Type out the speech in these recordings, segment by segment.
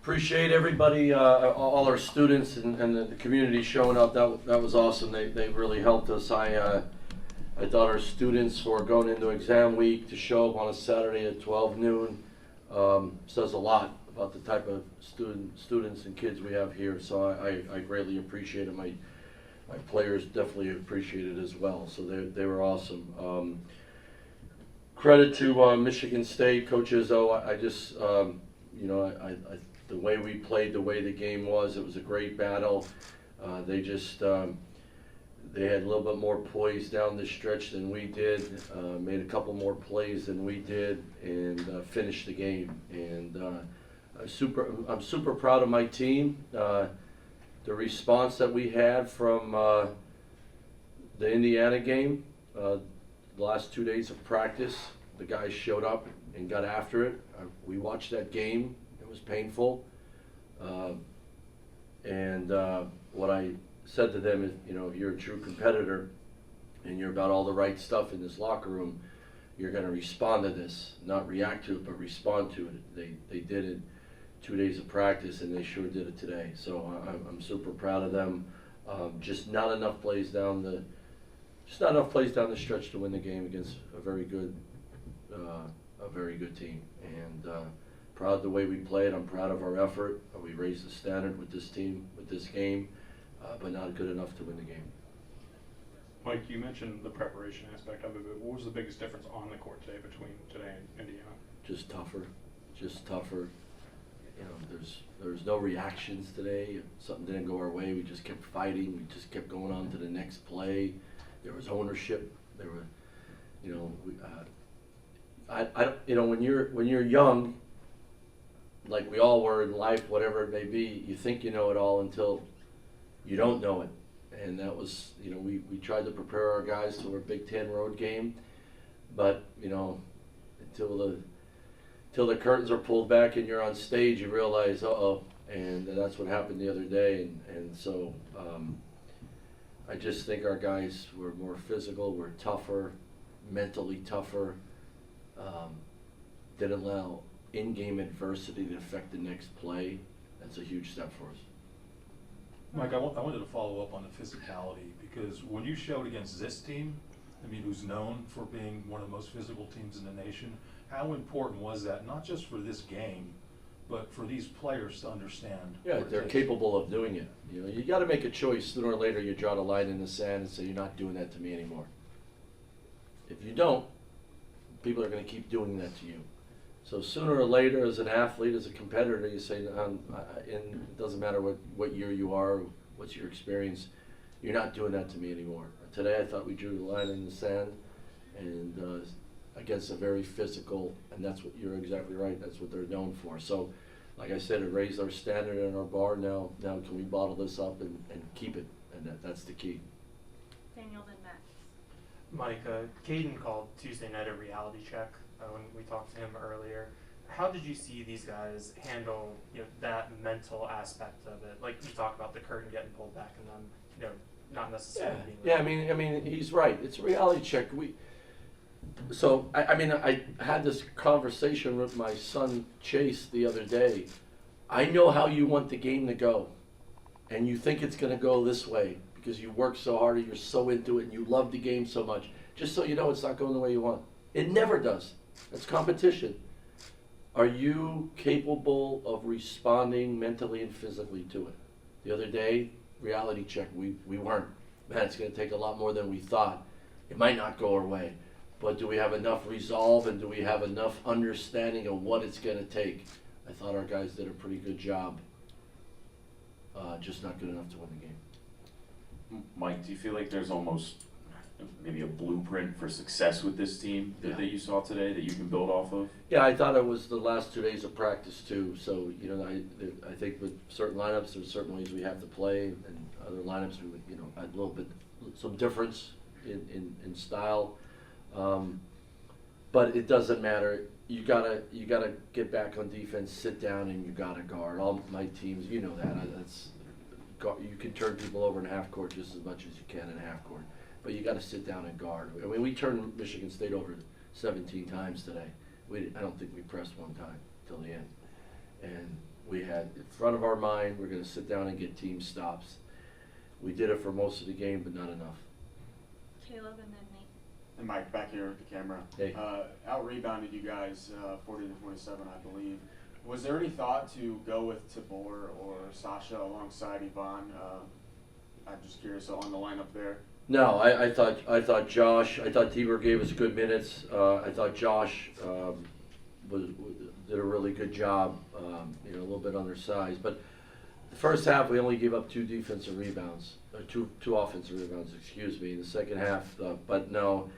Appreciate everybody, all our students and the community showing up. That was awesome. They really helped us. I thought our students were going into exam week to show up on a Saturday at 12 noon says a lot about the type of students and kids we have here. So I greatly appreciate it. My players definitely appreciate it as well. So they were awesome. Credit to Michigan State, Coach Izzo. I just, the way we played, the way the game was, it was a great battle. They had a little bit more poise down the stretch than we did, made a couple more plays than we did, and finished the game. And I'm super proud of my team. The response that we had from the Indiana game, the last 2 days of practice, the guys showed up and got after it. We watched that game. It was painful. What I said to them is, if you're a true competitor and you're about all the right stuff in this locker room, you're going to respond to this, not react to it, but respond to it. They did it 2 days of practice, and they sure did it today. So I'm super proud of them. Just not enough plays down the stretch to win the game against a very good team. And proud of the way we played. I'm proud of our effort. We raised the standard with this team, with this game, but not good enough to win the game. Mike, you mentioned the preparation aspect of it, but what was the biggest difference on the court today between today and Indiana? Just tougher. There was no reactions today. If something didn't go our way, we just kept fighting. We just kept going on to the next play. There was ownership. There were, when you're young, like we all were in life, whatever it may be, you think you know it all until you don't know it. And that was, we tried to prepare our guys to our Big Ten road game, but until the curtains are pulled back and you're on stage, you realize, and that's what happened the other day. And so I just think our guys were more physical, were tougher, mentally tougher, didn't allow in-game adversity to affect the next play. That's a huge step for us. Mike, I wanted to follow up on the physicality, because when you showed against this team, who's known for being one of the most physical teams in the nation, how important was that, not just for this game, but for these players to understand? Yeah, they're capable of doing it. You got to make a choice. Sooner or later, you draw the line in the sand and say, you're not doing that to me anymore. If you don't, people are going to keep doing that to you. So sooner or later, as an athlete, as a competitor, you say, and it doesn't matter what year you are, what's your experience, you're not doing that to me anymore. Today, I thought we drew the line in the sand, and against a very physical, and you're exactly right, that's what they're known for. So, like I said, it raised our standard and our bar. Now can we bottle this up and keep it? And that's the key. Daniel, then Max. Mike, Caden called Tuesday night a reality check when we talked to him earlier. How did you see these guys handle that mental aspect of it? Like you talk about the curtain getting pulled back and them, not necessarily being. Yeah, I mean, he's right. It's a reality check. I had this conversation with my son Chase the other day. I know how you want the game to go, and you think it's going to go this way because you work so hard and you're so into it and you love the game so much. Just so you know, it's not going the way you want. It never does. It's competition. Are you capable of responding mentally and physically to it? The other day, reality check, we weren't. Man, it's going to take a lot more than we thought. It might not go our way. But do we have enough resolve, and do we have enough understanding of what it's going to take? I thought our guys did a pretty good job. Just not good enough to win the game. Mike, do you feel like there's almost maybe a blueprint for success with this team that you saw today that you can build off of? Yeah, I thought it was the last 2 days of practice too. So I think with certain lineups, there's certain ways we have to play, and other lineups we would had a little bit some difference in style. But it doesn't matter. You gotta get back on defense, sit down, and you gotta guard. All my teams, you can turn people over in half court just as much as you can in half court, but you gotta sit down and guard. I mean, we turned Michigan State over 17 times today. I don't think we pressed one time till the end, and We had in front of our mind, we're going to sit down and get team stops. We did it for most of the game, but not enough. Caleb and then Nate. And Mike, back here at the camera. Hey. Out rebounded you guys 40-27, I believe. Was there any thought to go with Tabor or Sasha alongside Yvonne? I'm just curious on the lineup there. No, I thought Tibor gave us good minutes. I thought Josh did a really good job. A little bit undersized, but the first half we only gave up 2 defensive rebounds, or two offensive rebounds, excuse me. In the second half, but no,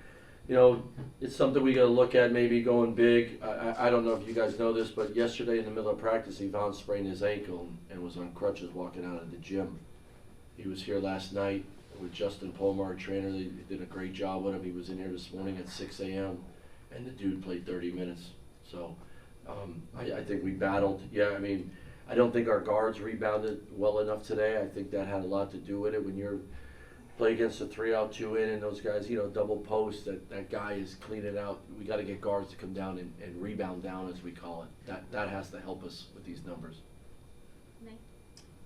it's something we got to look at. Maybe going big. I don't know if you guys know this, but yesterday in the middle of practice, Yvonne sprained his ankle and was on crutches walking out of the gym. He was here last night with Justin Polmar, trainer. They did a great job with him. He was in here this morning at 6 a.m. and the dude played 30 minutes. So I think we battled. Yeah, I mean, I don't think our guards rebounded well enough today. I think that had a lot to do with it. When you're play against a 3-out, 2-in, and those guys, double post, that guy is cleaning out. We got to get guards to come down and rebound down, as we call it. That has to help us with these numbers. Nate.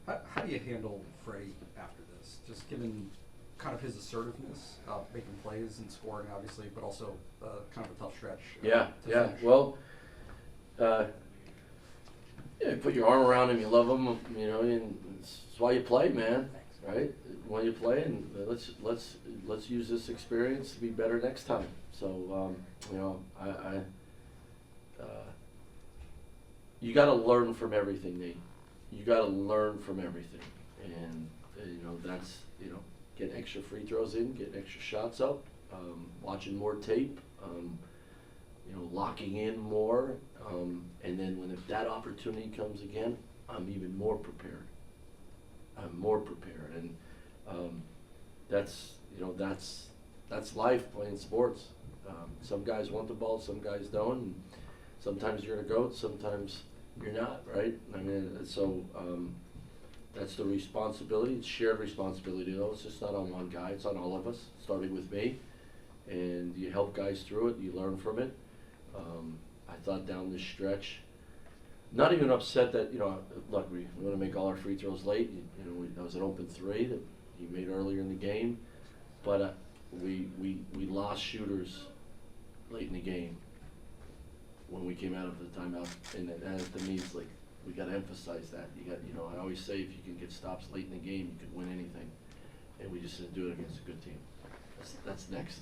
How do you handle Frey after this? Just given kind of his assertiveness, making plays and scoring, obviously, but also kind of a tough stretch. Yeah. Finish. Well, you put your arm around him, you love him, and it's why you play, man, right? Why you play, and let's use this experience to be better next time. So, you got to learn from everything, Nate. You got to learn from everything, and that's getting extra free throws in, getting extra shots up, watching more tape, locking in more, and then if that opportunity comes again, I'm even more prepared. I'm more prepared, and that's life, playing sports. Some guys want the ball, some guys don't. And sometimes you're gonna go, sometimes you're not, right? I mean, so that's the responsibility. It's shared responsibility, though. It's just not on one guy. It's on all of us, starting with me. And you help guys through it. You learn from it. I thought down this stretch, not even upset that, look, we want to make all our free throws late. That was an open 3 that he made earlier in the game. But we lost shooters late in the game when we came out of the timeout. And that to me is like, we got to emphasize that. I always say if you can get stops late in the game, you can win anything. And we just didn't do it against a good team. That's next.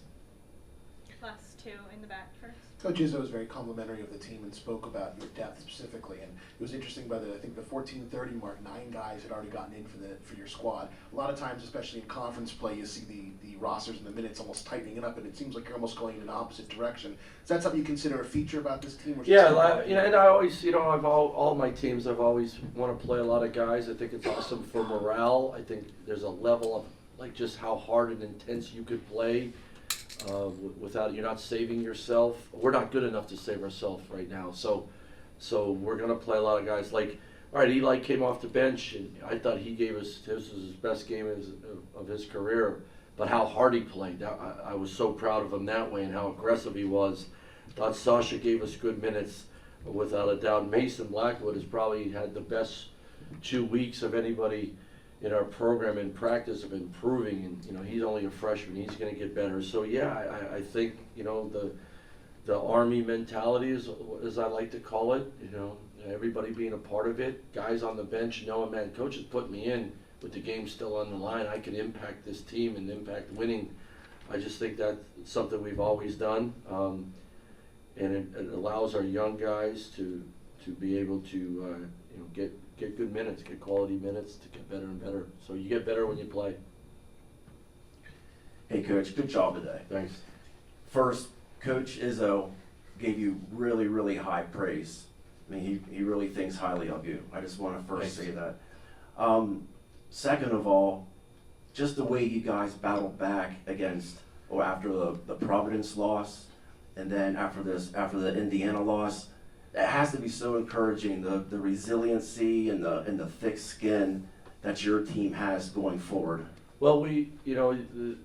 Last 2 in the back first. Coach Izzo was very complimentary of the team and spoke about your depth specifically, and it was interesting by I think the 14:30 mark, 9 guys had already gotten in for your squad. A lot of times, especially in conference play, you see the rosters and the minutes almost tightening it up, and it seems like you're almost going in an opposite direction. Is that something you consider a feature about this team? Or And I always, I've all my teams, I've always want to play a lot of guys. I think it's awesome for morale. I think there's a level of just how hard and intense you could play. Without you're not saving yourself. We're not good enough to save ourselves right now. So we're gonna play a lot of guys. Like, all right, Eli came off the bench, and I thought he gave us this was his best game of his career. But how hard he played, I was so proud of him that way, and how aggressive he was. Thought Sasha gave us good minutes, without a doubt. Mason Blackwood has probably had the best 2 weeks of anybody in our program in practice of improving, and he's only a freshman. He's going to get better. So yeah, I think the Army mentality is, as I like to call it. Everybody being a part of it. Guys on the bench knowing, man, coach has put me in with the game still on the line. I can impact this team and impact winning. I just think that's something we've always done, and it allows our young guys to be able to get good minutes, get quality minutes, to get better and better. So you get better when you play. Hey Coach, good job today. Thanks. First, Coach Izzo gave you really, really high praise. I mean, he really thinks highly of you. I just want to first say that. Second of all, just the way you guys battled back after the Providence loss, and then after the Indiana loss, it has to be so encouraging, the resiliency and the thick skin that your team has going forward. Well, the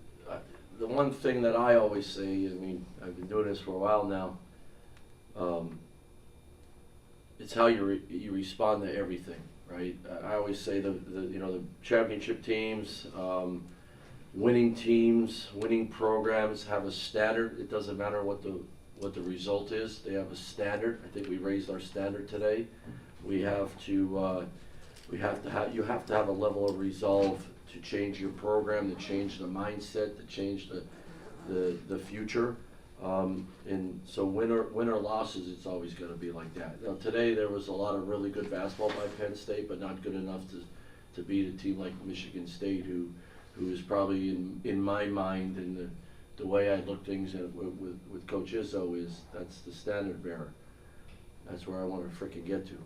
one thing that I always say, I've been doing this for a while now, it's how you respond to everything, right? I always say the championship teams, winning teams, winning programs have a standard. It doesn't matter what the result is. They have a standard. I think we raised our standard today. You have to have a level of resolve to change your program, to change the mindset, to change the future. And so win or losses, it's always going to be like that. Now, today there was a lot of really good basketball by Penn State, but not good enough to beat a team like Michigan State, who is probably in my mind, and the way I look things at with Coach Izzo, is that's the standard bearer. That's where I want to frickin' get to.